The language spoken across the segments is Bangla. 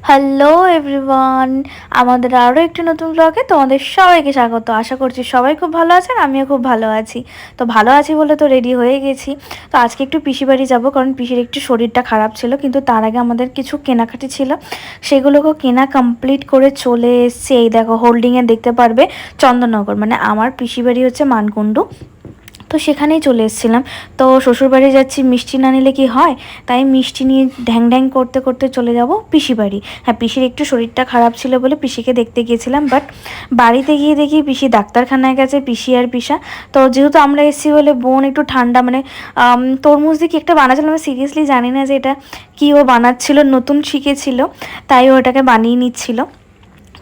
হ্যালো এভরিওয়ান, আমাদের আরও একটি নতুন ব্লগে তোমাদের সবাইকে স্বাগত। আশা করছি সবাই খুব ভালো আছেন, আমিও খুব ভালো আছি। তো ভালো আছি বলে তো রেডি হয়ে গেছি। তো আজকে একটু পিসি বাড়ি যাবো, কারণ পিসির একটু শরীরটা খারাপ ছিল, কিন্তু তার আগে আমাদের কিছু কেনাকাটি ছিল, সেগুলোকে কেনা কমপ্লিট করে চলে এসছি। এই দেখো হোল্ডিংয়ে দেখতে পারবে চন্দননগর, মানে আমার পিসি বাড়ি হচ্ছে মানকুণ্ডু। তো সেখানেই চলে এসেছিলাম। তো শ্বশুরবাড়ি যাচ্ছি, মিষ্টি না নিলে কি হয়, তাই মিষ্টি নিয়ে ঢ্যাং ঢ্যাং করতে করতে চলে যাব পিসি বাড়ি। হ্যাঁ, পিসির একটু শরীরটা খারাপ ছিল বলে পিসিকে দেখতে গিয়েছিলাম, বাট বাড়িতে গিয়ে দেখি পিসি ডাক্তারখানায় গেছে, পিসি আর পিসা। তো যেহেতু আমরা এসেছি বলে বোন একটু ঠান্ডা, মানে তরমুজ দিয়ে কি একটা বানাচ্ছিল, আমি সিরিয়াসলি জানি না যে এটা কী ও বানাচ্ছিল, নতুন শিখেছিল, তাই ও এটাকে বানিয়ে নিচ্ছিল।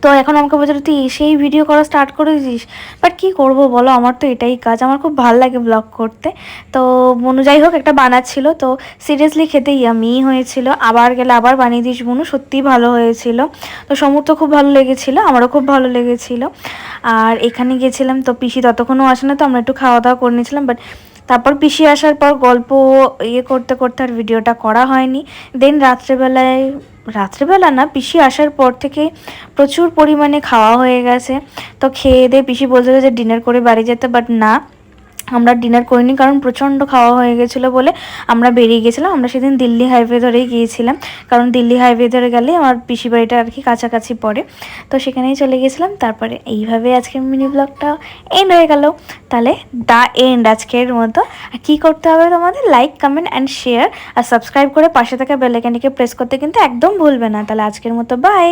তো এখন আমাকে বলছিল তুই এসেই ভিডিও করা স্টার্ট করে দিস, বাট কী করবো বলো, আমার তো এটাই কাজ, আমার খুব ভালো লাগে ব্লগ করতে। তো মনু যাই হোক একটা বানাচ্ছিল, তো সিরিয়াসলি খেতে ইয়ামিই হয়েছিল। আবার গেলে আবার বানিয়ে দিস মনু, সত্যিই ভালো হয়েছিল। তো সমুর তো খুব ভালো লেগেছিলো, আমারও খুব ভালো লেগেছিলো। আর এখানে গেছিলাম, তো পিসি ততক্ষণও আসে না, তো আমরা একটু খাওয়া দাওয়া করে নিয়েছিলাম। বাট তারপর পিসি আসার পর গল্প করতে করতে আর ভিডিওটা করা হয়নি। দেন রাত্রেবেলা না, পিসি আসার পর থেকে প্রচুর পরিমাণে খাওয়া হয়ে গেছে। তো খেয়ে দিয়ে পিসি বলছিল যে ডিনার করে বাড়ি যেতে, বাট না, আমরা ডিনার করিনি, কারণ প্রচণ্ড খাওয়া হয়ে গেছিলো বলে আমরা বেরিয়ে গেছিলাম। আমরা সেদিন দিল্লি হাইওয়ে ধরেই গিয়েছিলাম, কারণ দিল্লি হাইওয়ে ধরে গেলে আমার পিসি বাড়িটা আর কি কাছাকাছি পড়ে। তো সেখানেই চলে গেছিলাম। তারপরে এইভাবে আজকের মিনি ব্লগটা এন্ড হয়ে গেল। তাহলে দ্য এন্ড আজকের মতো। কী করতে হবে তোমাদের, লাইক কমেন্ট অ্যান্ড শেয়ার আর সাবস্ক্রাইব করে পাশে থাকা বেল আইকনটিকে প্রেস করতে কিন্তু একদম ভুলবে না। তাহলে আজকের মতো বাই।